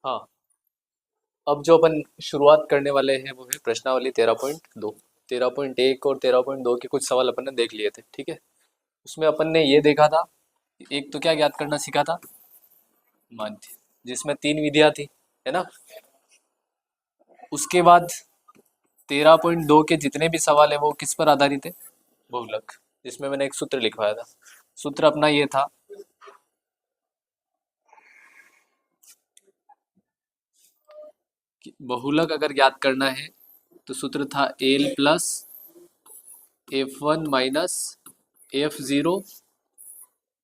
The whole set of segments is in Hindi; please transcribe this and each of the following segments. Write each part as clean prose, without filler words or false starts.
हाँ, अब जो अपन शुरुआत करने वाले हैं वो है प्रश्नावली 13.2। 13.1 और 13.2 के कुछ सवाल अपन ने देख लिए थे, ठीक है। उसमें अपन ने ये देखा था, एक तो क्या ज्ञात करना सीखा था, माध्य, जिसमें 3 विधियां थी, है ना। उसके बाद 13.2 के जितने भी सवाल है वो किस पर आधारित है, बहुलक, जिसमें मैंने एक सूत्र लिखवाया था। सूत्र अपना ये था कि बहुलक अगर ज्ञात करना है तो सूत्र था L plus F1 minus F0,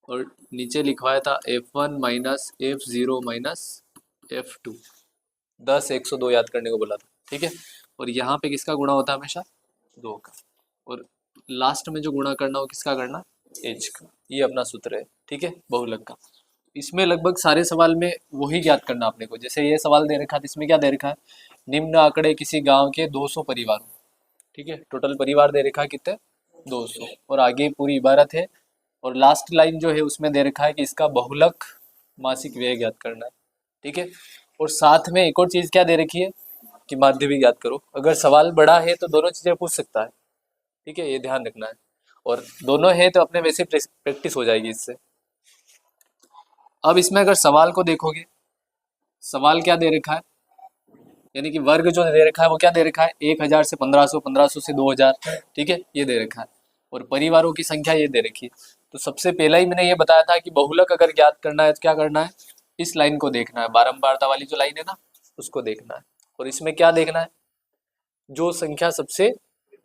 और नीचे लिखवाया था F1 minus F0 minus F2। 10 102 याद करने को बोला था, ठीक है। और यहाँ पे किसका गुणा होता है हमेशा, 2 का, और लास्ट में जो गुणा करना हो किसका करना, h का। ये अपना सूत्र है, ठीक है, बहुलक का। इसमें लगभग सारे सवाल में वही ज्ञात करना अपने को। जैसे ये सवाल दे रखा है, इसमें क्या दे रखा है, निम्न आंकड़े किसी गांव के 200 परिवारों, ठीक है, टोटल परिवार दे रखा है कितने, 200, और आगे पूरी इबारत है, और लास्ट लाइन जो है उसमें दे रखा है कि इसका बहुलक मासिक व्यय ज्ञात करना है, ठीक है। और साथ में एक और चीज क्या दे रखी है कि माध्य भी ज्ञात करो। अगर सवाल बड़ा है तो दोनों चीजें पूछ सकता है, ठीक है, ये ध्यान रखना है। और दोनों है तो अपने वैसे प्रैक्टिस हो जाएगी इससे। अब इसमें अगर सवाल को देखोगे, सवाल क्या दे रखा है, यानी कि वर्ग जो दे रखा है वो क्या दे रखा है, 1000 से 1500, 1500 से 2000, ठीक है, ये दे रखा है। और परिवारों की संख्या ये दे रखी है। तो सबसे पहला ही मैंने ये बताया था कि बहुलक अगर ज्ञात करना है तो क्या करना है, इस लाइन को देखना है, बारंबारता वाली जो लाइन है ना उसको देखना है। और इसमें क्या देखना है, जो संख्या सबसे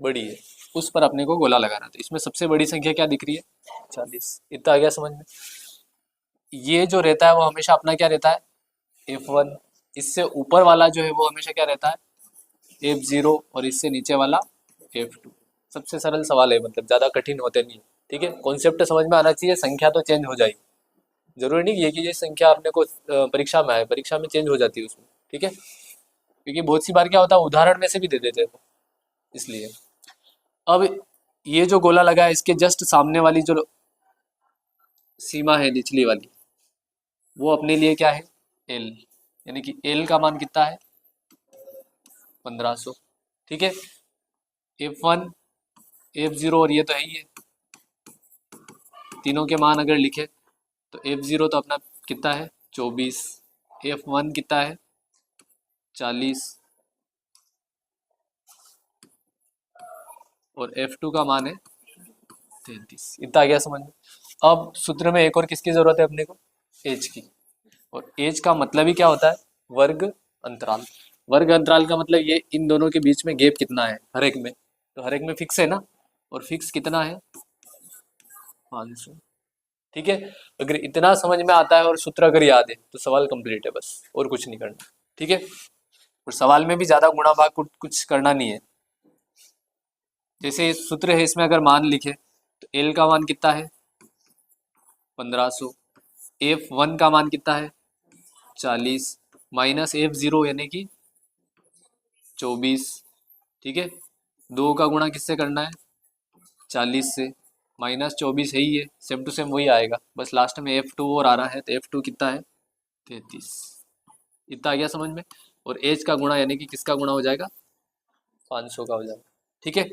बड़ी है उस पर अपने को गोला लगाना। तो इसमें सबसे बड़ी संख्या क्या दिख रही है, 40। इतना आ गया समझ में। ये जो रहता है वो हमेशा अपना क्या रहता है, F1। इससे ऊपर वाला जो है वो हमेशा क्या रहता है, F0, और इससे नीचे वाला F2। सबसे सरल सवाल है, मतलब ज्यादा कठिन होते नहीं, ठीक है। कॉन्सेप्ट समझ में आना चाहिए, संख्या तो चेंज हो जाएगी, जरूरी नहीं है कि ये संख्या अपने को परीक्षा में आए, परीक्षा में चेंज हो जाती है उसमें, ठीक है। क्योंकि बहुत सी बार क्या होता है, उदाहरण में से भी दे देते हैं, इसलिए। अब ये जो गोला लगा है इसके जस्ट सामने वाली जो सीमा है निचली वाली, वो अपने लिए क्या है, एल, यानी कि एल का मान कितना है, 1500, ठीक है। F1, F0 और ये तो है ही है, तीनों के मान अगर लिखे तो F0 तो अपना कितना है, 24, F1 कितना है, 40, और F2 का मान है 33। इतना आ गया समझ में। अब सूत्र में एक और किसकी जरूरत है अपने को, एज की। और एज का मतलब ही क्या होता है, वर्ग अंतराल। वर्ग अंतराल का मतलब ये इन दोनों के बीच में गैप कितना है हर एक में, तो हर एक में फिक्स है ना, और फिक्स कितना है, 500, ठीक है। अगर इतना समझ में आता है और सूत्र अगर याद है तो सवाल कंप्लीट है, बस और कुछ नहीं करना, ठीक है। और सवाल में भी ज्यादा गुणा भाग कुछ करना नहीं है। जैसे सूत्र है, इसमें अगर मान लिखे तो एल का मान कितना है, 1500, F1 का मान कितना है, 40, माइनस F0 यानी कि 24, ठीक है। 2 का गुणा किससे करना है, 40 से, माइनस 24 है ही है, सेम टू सेम वही आएगा, बस लास्ट में F2 और आ रहा है, तो F2 कितना है, 33। इतना आ गया समझ में। और एज का गुणा यानी कि किसका गुणा हो जाएगा, 500 का हो जाएगा, ठीक है।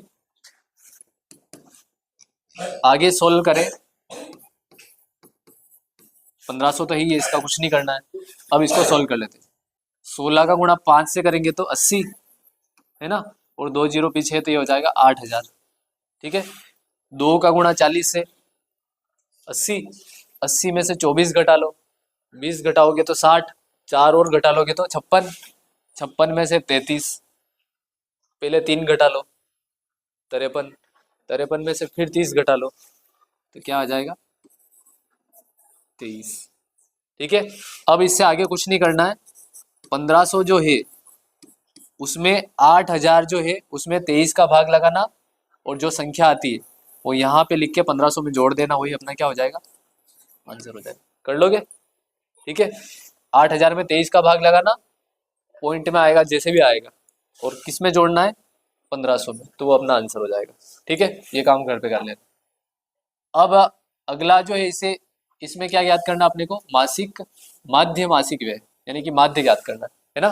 आगे सोल्व करें, 1500 तो ही है, इसका कुछ नहीं करना है। अब इसको सोल्व कर लेते हैं। 16 का गुणा 5 से करेंगे तो 80, है ना, और 2 जीरो पीछे है तो ये हो जाएगा 8000, ठीक है। 2 का गुणा 40 से 80, 80 में से 24 घटा लो, 20 घटाओगे तो 60, 4 और घटा लोगे तो 56, 56 में से 33, पहले 3 घटा लो, 53, 53 में से फिर 30 घटा लो, तो क्या आ जाएगा, 23, ठीक है। अब इससे आगे कुछ नहीं करना है। 1500 जो है उसमें 8000 जो है उसमें 23 का भाग लगाना, और जो संख्या आती है वो यहाँ पे लिख के 1500 में जोड़ देना, वही अपना क्या हो जाएगा, आंसर हो जाएगा। कर लोगे, ठीक है। 8000 में 23 का भाग लगाना, पॉइंट में आएगा जैसे भी आएगा, और किस में जोड़ना है, 1500 में, तो वो अपना आंसर हो जाएगा, ठीक है। ये काम घर पे कर लेना। अब अगला जो है इसे, इसमें क्या याद करना अपने को, मासिक, माध्य मासिक व्यय, यानी कि माध्य ज्ञात करना है ना।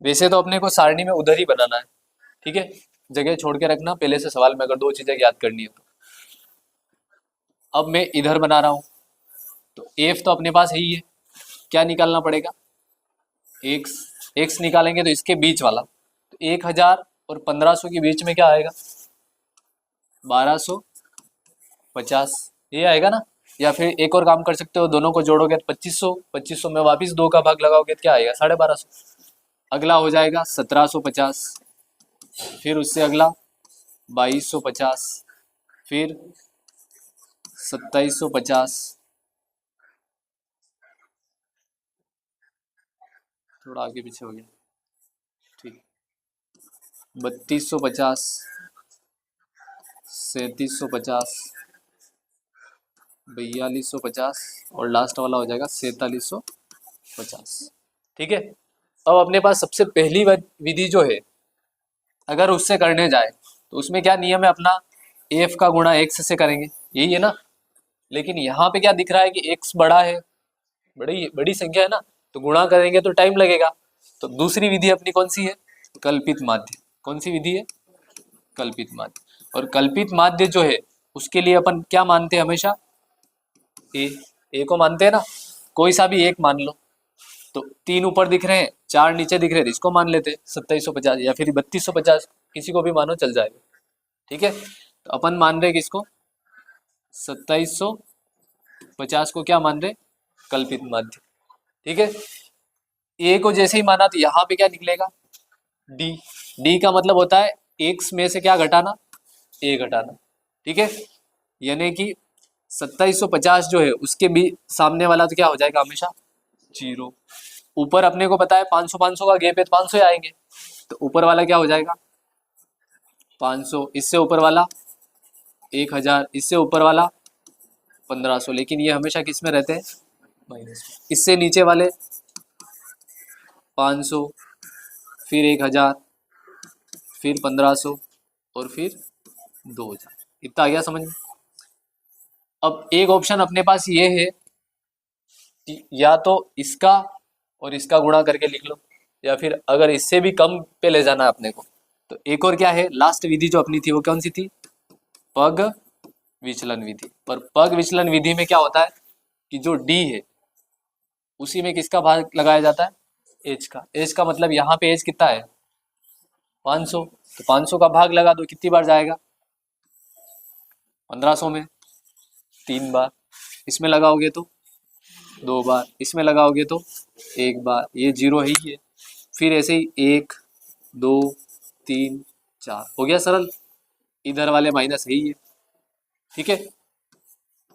वैसे तो अपने को सारणी में उधर ही बनाना है, ठीक है, जगह छोड़ के रखना पहले से सवाल में अगर दो चीजें याद करनी है तो। अब मैं इधर बना रहा हूं, तो एफ तो अपने पास है ही है, क्या निकालना पड़ेगा, एक्स, एक्स निकालेंगे तो इसके बीच वाला, तो 1000 और 1500 के बीच में क्या आएगा, 1250, ये आएगा ना। या फिर एक और काम कर सकते हो, दोनों को जोड़ोगे तो 2500, 2500 में वापिस 2 का भाग लगाओगे तो क्या आएगा, 1250। अगला हो जाएगा 1750, फिर उससे अगला 2250, फिर 2750, थोड़ा आगे पीछे हो गया, ठीक, 3250, 3750, 4250 और लास्ट वाला हो जाएगा 4750, ठीक है। अब अपने पास सबसे पहली विधि जो है, अगर उससे करने जाए तो उसमें क्या नियम है अपना, एफ का गुणा एक्स से करेंगे, यही है ना। लेकिन यहाँ पे क्या दिख रहा है कि एक्स बड़ा है, बड़ी बड़ी संख्या है ना, तो गुणा करेंगे तो टाइम लगेगा। तो दूसरी विधि अपनी कौन सी है, कल्पित माध्य। कौन सी विधि है, कल्पित माध्य। और कल्पित माध्य जो है उसके लिए अपन क्या मानते हैं हमेशा, ए को मानते हैं ना, कोई सा भी एक मान लो, तो 3 ऊपर दिख रहे हैं 4 नीचे दिख रहे हैं, इसको मान लेते 2750 या फिर 3250, किसी को भी मानो चल जाएगा, ठीक है। तो अपन मान रहे किसको, 2750 को क्या मान रहे, कल्पित माध्य, ठीक है। ए को जैसे ही माना तो यहाँ पे क्या निकलेगा, डी। डी का मतलब होता है एक्स में से क्या घटाना, ए घटाना, ठीक है। यानी कि 2750 जो है उसके भी सामने वाला तो क्या हो जाएगा हमेशा, 0। ऊपर अपने को पता है 500 500 का गैप है तो 500 आएंगे, तो ऊपर वाला क्या हो जाएगा 500, इससे ऊपर वाला 1000, इससे ऊपर वाला 1500, लेकिन ये हमेशा किस में रहते हैं, माइनस में। इससे नीचे वाले 500, फिर 1000, फिर 1500 और फिर 2000, इतना आ गया समझ में। अब एक ऑप्शन अपने पास ये है कि या तो इसका और इसका गुणा करके लिख लो, या फिर अगर इससे भी कम पे ले जाना है अपने को, तो एक और क्या है, लास्ट विधि जो अपनी थी वो कौन सी थी, पग विचलन विधि। पर पग विचलन विधि में क्या होता है कि जो डी है उसी में किसका भाग लगाया जाता है, एच का। एच का मतलब यहाँ पे एच कितना है 500, तो 500 का भाग लगा दो, कितनी बार जाएगा 1500 में 3 बार, इसमें लगाओगे तो 2 बार, इसमें लगाओगे तो 1 बार, ये 0 है ही है। फिर ऐसे ही 1 2 3 4 हो गया सरल, इधर वाले माइनस है ही है, ठीक है।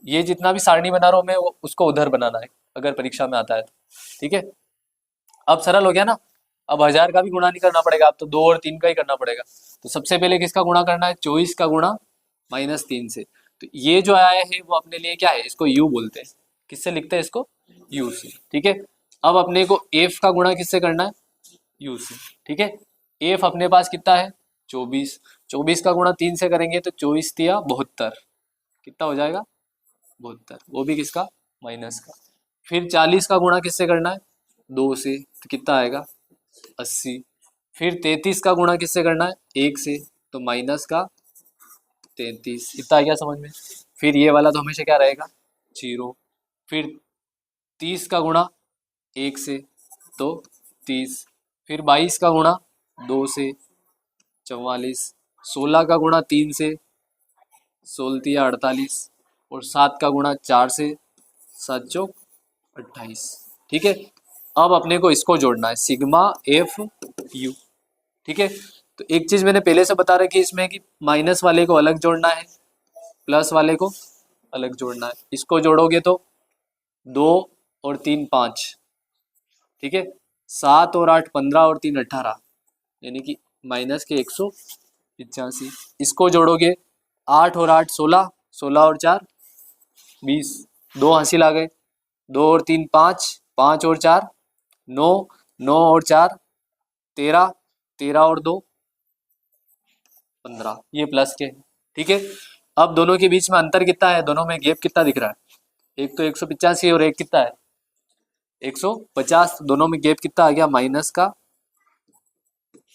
ये जितना भी सारणी बना रहा हूं मैं वो उसको उधर बनाना है अगर परीक्षा में आता है तो, ठीक है। अब सरल हो गया ना। अब 1000 का भी गुणा नहीं करना पड़ेगा, अब तो 2 और 3 का ही करना पड़ेगा। तो सबसे पहले किसका गुणा करना है, 24 का गुणा -3 से। तो ये जो आया है वो अपने लिए क्या है, इसको u बोलते हैं। किससे लिखते हैं इसको, u से, ठीक है। अब अपने को f का गुणा किससे करना है, u से, ठीक है। f अपने पास कितना है 24, 24 का गुणा 3 से करेंगे तो 24 तिया 72, कितना हो जाएगा 72, वो भी किसका, माइनस का। फिर 40 का गुणा किससे करना है 2 से, तो कितना आएगा 80। फिर 33 का गुणा किससे करना है 1 से, तो माइनस का 33, इतना आ गया समझ में। फिर ये वाला तो हमेशा क्या रहेगा 0। फिर 30 का गुणा 1 से तो 30, फिर 22 का गुणा 2 से 44, 16 का गुणा 3 से 16 तिया 48, और 7 का गुणा 4 से 7 चौक 28, ठीक है। अब अपने को इसको जोड़ना है सिग्मा एफ यू, ठीक है। तो एक चीज मैंने पहले से बता रखी इसमें कि माइनस वाले को अलग जोड़ना है, प्लस वाले को अलग जोड़ना है। इसको जोड़ोगे तो 2 और 3 5, ठीक है। 7 और 8 15 और 3 18, यानी कि माइनस के 185। इसको जोड़ोगे 8 और 8 16, 16 और 4 20, 2 हासिल आ गए, 2 और 3 5, 5 और 4 9, 9 और 4 13, 13 और 2 15, ये प्लस के, ठीक है। अब दोनों के बीच में अंतर कितना है, दोनों में गैप कितना दिख रहा है, एक तो 185 और एक कितना है 150, दोनों में गैप कितना आ गया, माइनस का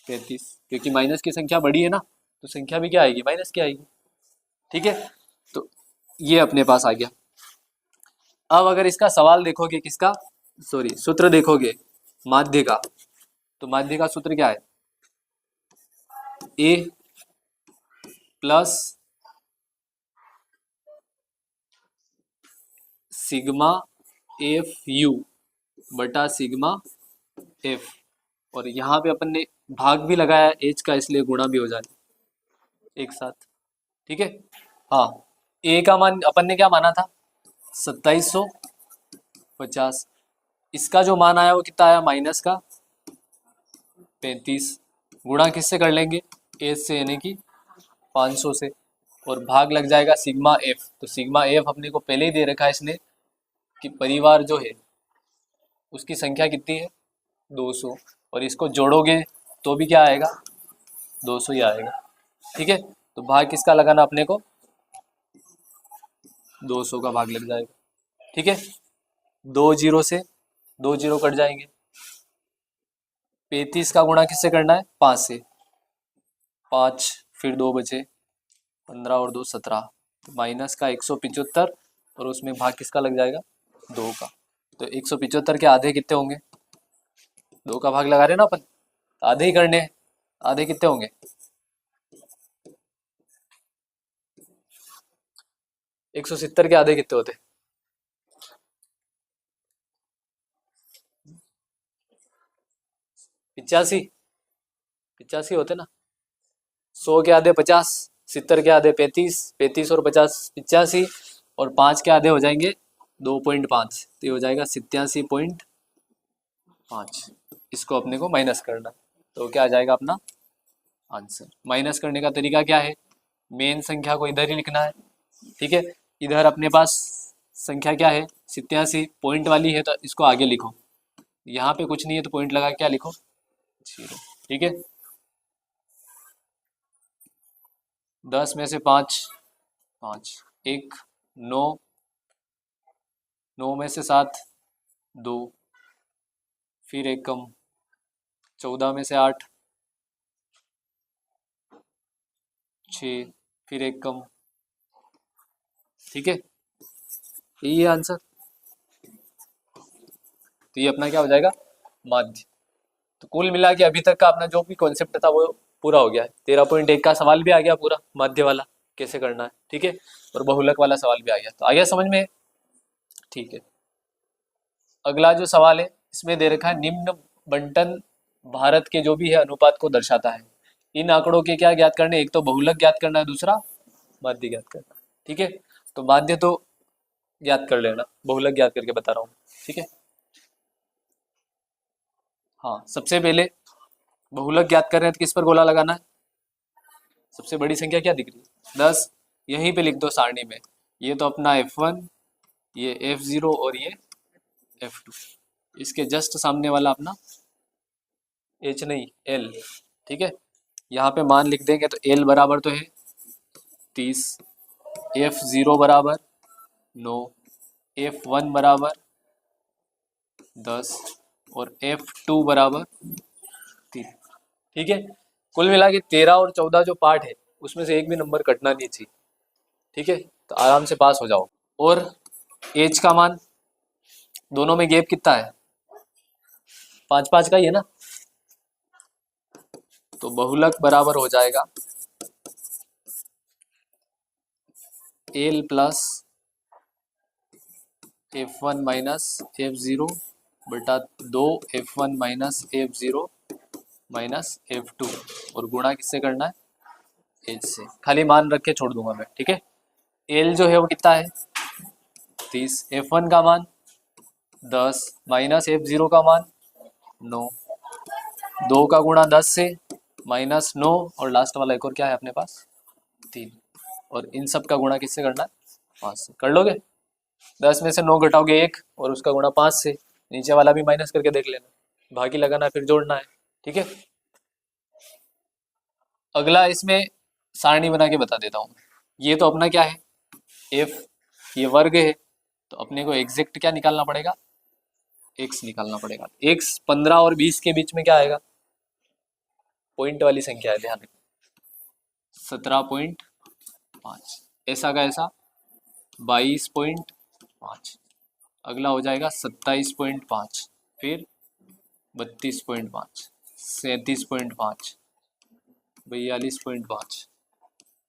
35, क्योंकि माइनस की संख्या बड़ी है ना, तो संख्या भी क्या आएगी, माइनस की आएगी। ठीक है, तो ये अपने पास आ गया। अब अगर इसका सवाल देखोगे, किसका, सॉरी सूत्र देखोगे माध्य का, तो माध्य का सूत्र क्या है, ए प्लस सिग्मा एफ यू बटा सिग्मा एफ, और यहाँ पे अपन ने भाग भी लगाया एच का, इसलिए गुणा भी हो जाए एक साथ। ठीक है, हाँ, ए का मान अपन ने क्या माना था, 2750, इसका जो मान आया वो कितना आया, माइनस का 35, गुणा किससे कर लेंगे, एच से, यानी कि 500 से, और भाग लग जाएगा सिग्मा एफ। तो सिग्मा एफ अपने को पहले ही दे रखा है इसने कि परिवार जो है उसकी संख्या कितनी है, 200, और इसको जोड़ोगे तो भी क्या आएगा, 200 ही आएगा। ठीक है, तो भाग किसका लगाना अपने को, 200 का भाग लग जाएगा। ठीक है, 2 जीरो से 2 जीरो कट जाएंगे, 35 का गुणा किससे करना है, 5 से, 5 फिर 2 बचे, 15 और 2 17, माइनस का 175, और उसमें भाग किसका लग जाएगा, 2 का। तो 175 के आधे कितने होंगे, 2 का भाग लगा रहे ना अपन, आधे ही करने हैं, आधे कितने होंगे, 170 के आधे कितने होते, 85, 85 होते ना, 100 के आधे 50, 70 के आधे 35, 35 और 50 85, और 5 के आधे हो जाएंगे 2.5, तो ये हो जाएगा 87.5। इसको अपने को माइनस करना, तो क्या आ जाएगा अपना आंसर। माइनस करने का तरीका क्या है, मेन संख्या को इधर ही लिखना है। ठीक है, इधर अपने पास संख्या क्या है, 87, पॉइंट वाली है तो इसको आगे लिखो, यहाँ पे कुछ नहीं है तो पॉइंट लगा क्या लिखो, 0। ठीक है, 10 में से 5, 5 1, 9, 9 में से 7, 2, फिर एक कम, 14 में से 8, 6, फिर एक कम। ठीक है, यही है आंसर। तो ये अपना क्या हो जाएगा, माध्य। तो कुल मिला के अभी तक का अपना जो भी कॉन्सेप्ट था वो पूरा हो गया है। 13.1 का सवाल भी आ गया पूरा, माध्य वाला कैसे करना है। ठीक है, और बहुलक वाला सवाल भी आ गया, तो आ गया समझ में। ठीक है, अगला जो सवाल है इसमें दे रखा है निम्न बंटन भारत के जो भी है अनुपात को दर्शाता है। इन आंकड़ों के क्या ज्ञात करने, एक तो बहुलक ज्ञात करना है, दूसरा माध्य ज्ञात करना है। ठीक है, तो माध्य तो ज्ञात कर लेना, बहुलक ज्ञात करके बता रहा हूँ। ठीक है, हाँ, सबसे पहले बहुलक ज्ञात कर रहे हैं तो किस पर गोला लगाना है, सबसे बड़ी संख्या क्या दिख रही है, 10, यहीं पे लिख दो सारणी में। ये तो अपना F1, ये F0 और ये F2, इसके जस्ट सामने वाला अपना H नहीं L। ठीक है, यहाँ पे मान लिख देंगे तो L बराबर तो है 30, F0 बराबर 9, F1 बराबर 10 और F2 बराबर 3। ठीक है, कुल मिला के 13 और 14 जो पार्ट है उसमें से एक भी नंबर कटना नहीं चाहिए। ठीक है, तो आराम से पास हो जाओ। और एच का मान, दोनों में गैप कितना है, 5-5 का ही है ना, तो बहुलक बराबर हो जाएगा L plus F1 minus F0 बटा 2 F1 minus F0 minus F2, और गुणा किससे करना है, एच से। खाली मान रख के छोड़ दूंगा मैं। ठीक है, एल जो है वो कितना है 30, F1 का मान 10 माइनस F0 का मान 9, 2 का गुणा 10 से माइनस 9, और लास्ट वाला एक और क्या है अपने पास 3, और इन सब का गुणा किससे करना है, 5 से। कर लोगे, 10 में से 9 घटाओगे 1, और उसका गुणा 5 से, नीचे वाला भी माइनस करके देख लेना, भागी लगाना फिर जोड़ना है। ठीक है, अगला इसमें सारणी बना के बता देता हूँ। ये तो अपना क्या है F, ये वर्ग है, तो अपने को एग्जैक्ट क्या निकालना पड़ेगा, x निकालना पड़ेगा। x 15 और 20 के बीच में क्या आएगा? पॉइंट वाली संख्या है, ध्यान रखना। 17.5 ऐसा का ऐसा 22.5, अगला हो जाएगा 27.5, फिर 32.5, 37.5, 42.5,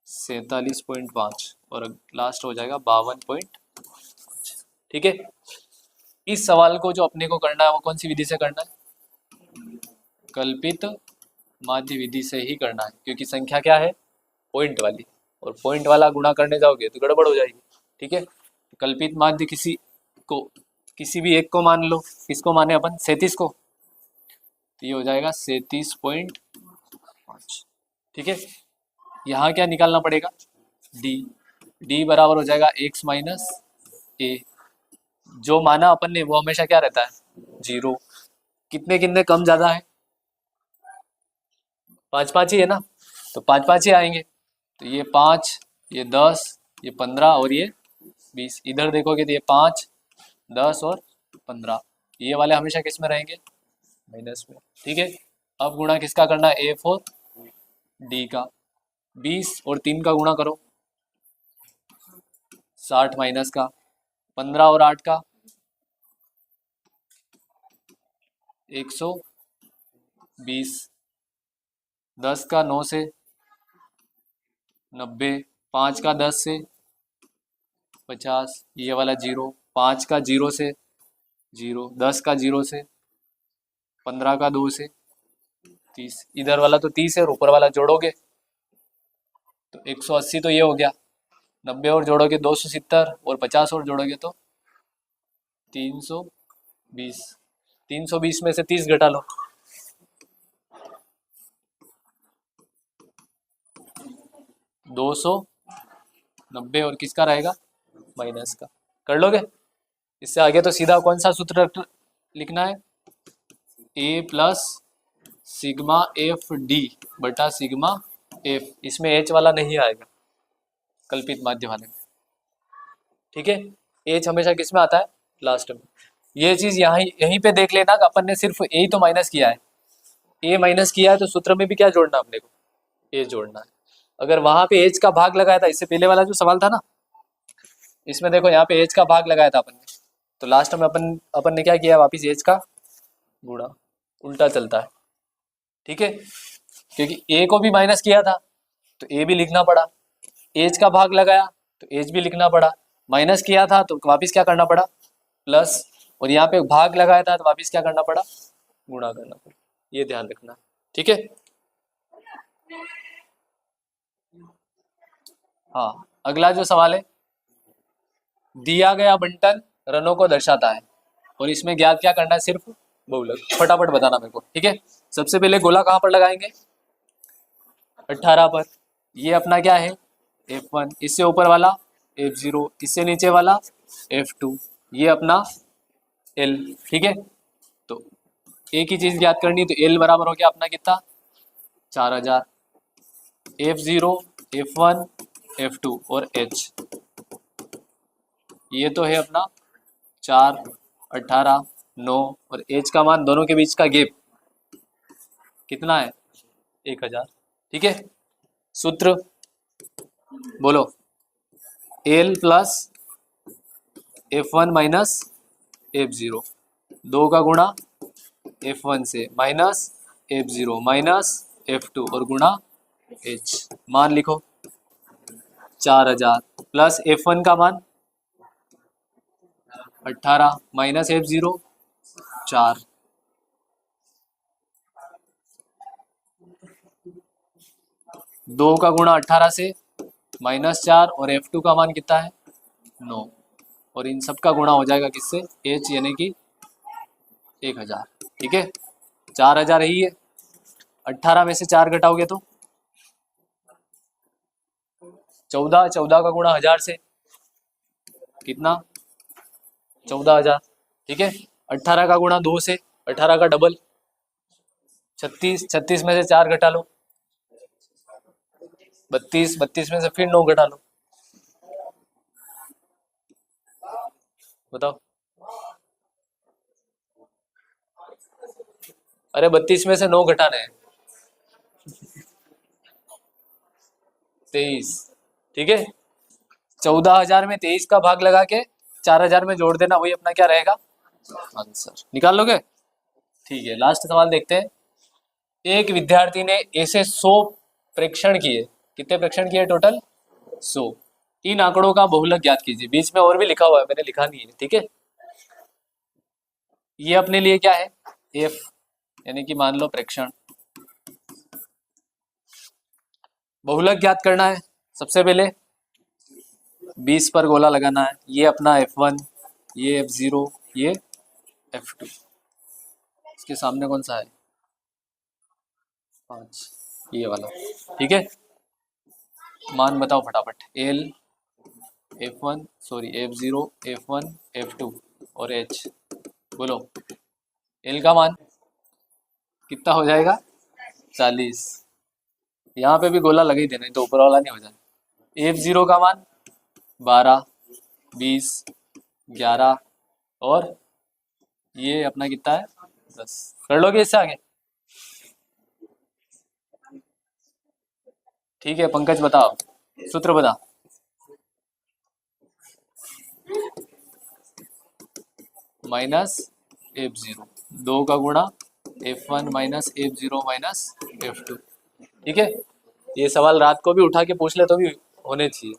47.5 और लास्ट हो जाएगा 52.5। ठीक है, इस सवाल को जो अपने को करना है वो कौन सी विधि से करना है? कल्पित माध्य विधि से ही करना है, क्योंकि संख्या क्या है? पॉइंट वाली, और पॉइंट वाला गुणा करने जाओगे तो गड़बड़ हो जाएगी। ठीक है, कल्पित माध्य किसी भी एक को मान लो। किसको माने अपन? 37 को, तो ये हो जाएगा 37.5। ठीक है, यहाँ क्या निकालना पड़ेगा? डी बराबर हो जाएगा x माइनस ए। जो माना अपन ने वो हमेशा क्या रहता है? 0। कितने कितने कम ज्यादा है? 5 ही है ना, तो 5 ही आएंगे। तो ये 5, ये 10, ये 15 और ये 20। इधर देखोगे तो ये 5, 10 और 15, ये वाले हमेशा किस में रहेंगे? माइनस में। ठीक है, अब गुणा किसका करना है? एफ और डी का। 20 और 3 का गुणा करो, 60 माइनस का। 15 और 8 का 120। 10 का 9 से 90। 5 का 10 से 50, ये वाला 0। 5 का 0 से 0। 10 का 0 से 15 का 2 से 30। इधर वाला तो 30 है और ऊपर वाला जोड़ोगे तो 180 तो ये हो गया। 90 और जोड़ोगे 270 और 50 और जोड़ोगे तो 320। 320 में से 30 घटा लो, 290 और किसका रहेगा? माइनस का। कर लोगे? इससे आगे तो सीधा कौन सा सूत्र लिखना है? ए प्लस सिग्मा एफ डी बटा सिग्मा एफ। इसमें एच वाला नहीं आएगा कल्पित माध्य वाले में। ठीक है, एच हमेशा किस में आता है? लास्ट में। ये चीज यहीं पे देख लेना कि अपन ने सिर्फ ए ही तो माइनस किया है। ए माइनस किया है तो सूत्र में भी क्या जोड़ना अपने को? ए जोड़ना है। अगर वहां पे एच का भाग लगाया था, इससे पहले वाला जो सवाल था ना, इसमें देखो यहाँ पे एच का भाग लगाया था अपन ने, तो लास्ट में अपन ने क्या किया? वापिस एच का गुणा। उल्टा चलता है। ठीक है, क्योंकि ए को भी माइनस किया था तो ए भी लिखना पड़ा, एच का भाग लगाया तो एच भी लिखना पड़ा, माइनस किया था तो वापिस क्या करना पड़ा? प्लस, और यहाँ पे भाग लगाया था तो वापिस क्या करना पड़ा? गुणा करना पड़ा। ये ध्यान रखना। ठीक है, हाँ, अगला जो सवाल है, दिया गया बंटन रनों को दर्शाता है और इसमें ज्ञात क्या करना है? सिर्फ बहुलक। फटाफट बताना मेरे को। ठीक है, सबसे पहले गोला कहाँ पर लगाएंगे? 18 पर। ये अपना क्या है? F1। इससे ऊपर वाला F0, इससे नीचे वाला F2, ये अपना L। ठीक है, तो एक ही चीज याद करनी है, तो L बराबर हो गया अपना कितना? 4000। F0, F1, F2 और H, ये तो है अपना 4, 18, 9 और H का मान, दोनों के बीच का गैप कितना है? 1000। ठीक है, सूत्र बोलो। L plus F1 minus F0, 2 का गुणा F1 से माइनस F0 माइनस F2 और गुणा H। मान लिखो 4000 प्लस F1 का मान 18 माइनस F0 4। दो का गुणा 18 से माइनस 4 और F2 का मान कितना है? 9, और इन सब का गुणा हो जाएगा किससे? H, यानी कि 1000। ठीक है, 4000 ही है। 18 में से 4 घटाओगे तो 14, 14 का गुणा 1000 से कितना? 14000। ठीक है, 18 का गुणा 2 से, 18 का डबल 36, 36 में से 4 घटा लो 32, 32 में से फिर 9 घटा लो, बताओ। अरे 32 में से 9 घटाने हैं, 23। ठीक है, 14,000 में 23 का भाग लगा के 4,000 में जोड़ देना, वही अपना क्या रहेगा आंसर। निकाल लोगे? ठीक है, लास्ट सवाल देखते हैं। एक विद्यार्थी ने ऐसे 100 प्रेक्षण किए, कितने प्रेक्षण किए टोटल? 100। इन आंकड़ों का बहुलक ज्ञात कीजिए। बीच में और भी लिखा हुआ है, मैंने लिखा नहीं है। ठीक है, ये अपने लिए क्या है? एफ, यानी कि मान लो प्रेक्षण। बहुलक ज्ञात करना है। सबसे पहले 20 पर गोला लगाना है। ये अपना F1, ये F0, ये F2। इसके सामने कौन सा है? 5, ये वाला। ठीक है, मान बताओ फटाफट। L, F1 sorry F0, F1, F2 और H। बोलो L का मान कितना हो जाएगा? 40। यहाँ पे भी गोला लगा ही देना, तो ऊपर वाला नहीं हो जाए। F0 का मान 12, 20, 11 और ये अपना कितना है? 10। कर लोगे इससे आगे? ठीक है, पंकज बताओ, सूत्र बता। माइनस F0, 2 का गुणा F1 minus F0 minus F2। ठीक है, ये सवाल रात को भी उठा के पूछ ले तो भी होने चाहिए।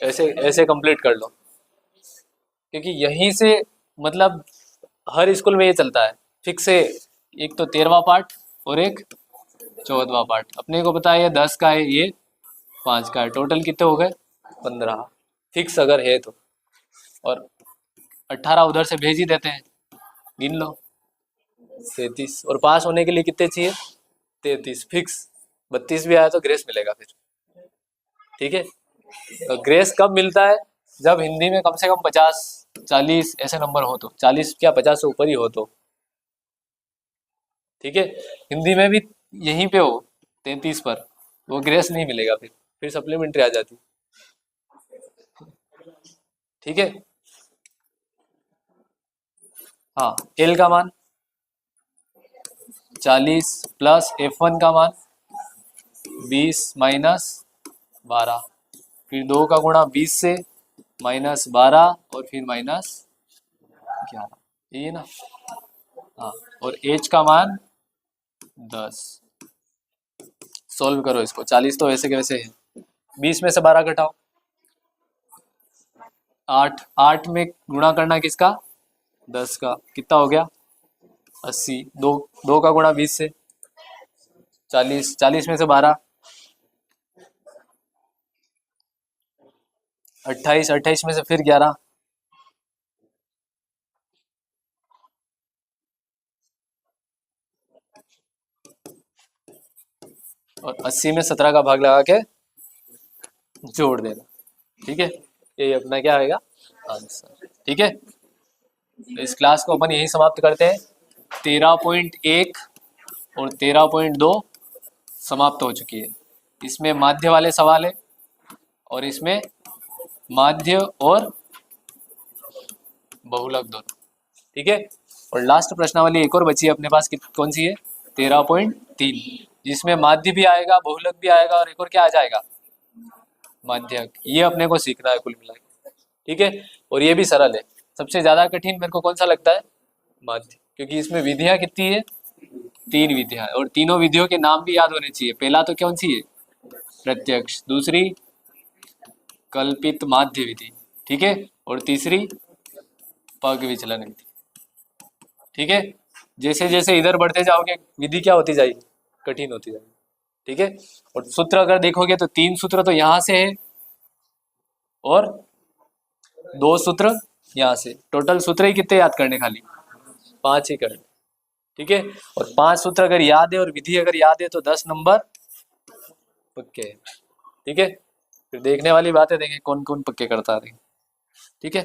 ऐसे ऐसे कंप्लीट कर लो, क्योंकि यहीं से मतलब हर स्कूल में ये चलता है फिक्स है। एक तो 13वां पार्ट और एक 14वां पार्ट। अपने को पता है ये 10 का है, ये 5 का है। टोटल कितने हो गए? 15 फिक्स अगर है तो। और 18 उधर से भेज ही देते हैं, गिन लो। 33। और पास होने के लिए कितने चाहिए? 33 फिक्स। 32 भी आया तो ग्रेस मिलेगा फिर। ठीक है, तो ग्रेस कब मिलता है? जब हिंदी में कम से कम 50, 40 ऐसे नंबर हो तो। 40 क्या 50 से ऊपर ही हो तो। ठीक है, हिंदी में भी यहीं पे हो 33 पर, वो ग्रेस नहीं मिलेगा, फिर सप्लीमेंट्री आ जाती। ठीक है, हाँ, एल का मान 40 प्लस F1 का मान 20 माइनस 12, फिर 2 का गुणा 20 से माइनस 12 और फिर माइनस 11, ये ना। हाँ, और H का मान 10। सॉल्व करो इसको। 40 तो वैसे के वैसे है, 20 में से 12 घटाओ। 8, 8 में गुणा करना किसका? 10 का। कितना हो गया? 80। 2 का गुणा 20 से 40, 40 में से 12 28, 28 में से फिर 11, और 80 में 17 का भाग लगा के जोड़ देना। ठीक है, ये अपना क्या आएगा? आंसर। ठीक है, तो इस क्लास को अपन यही समाप्त करते हैं। 13.1 और 13.2 समाप्त हो चुकी है। इसमें माध्य वाले सवाल है और इसमें माध्य और बहुलक दोनों। ठीक है, और लास्ट प्रश्नावली एक और बची है अपने पास, कौन सी है? 13.3, जिसमें माध्य भी आएगा, बहुलक भी आएगा और एक और क्या आ जाएगा? माध्यक। ये अपने को सीखना है कुल मिला के। ठीक है, और ये भी सरल है। सबसे ज्यादा कठिन मेरे को कौन सा लगता है? माध्य, क्योंकि इसमें विधियां कितनी है? 3 विधियां, और तीनों विधियों के नाम भी याद होने चाहिए। पहला तो कौन सी है? प्रत्यक्ष, दूसरी कल्पित माध्य विधि, ठीक है, और तीसरी पग विचलन विधि। ठीक है, जैसे जैसे इधर बढ़ते जाओगे विधि क्या होती जाएगी? कठिन होती जाएगी। ठीक है, और सूत्र अगर देखोगे तो 3 सूत्र तो यहाँ से है और 2 सूत्र यहाँ से। टोटल सूत्र ही कितने याद करने? खाली 5 ही करने। ठीक है, और 5 सूत्र अगर याद है और विधि अगर याद है तो 10 नंबर पक्के है। ठीक है, फिर देखने वाली बात है, देखें कौन कौन पक्के करता है। ठीक है।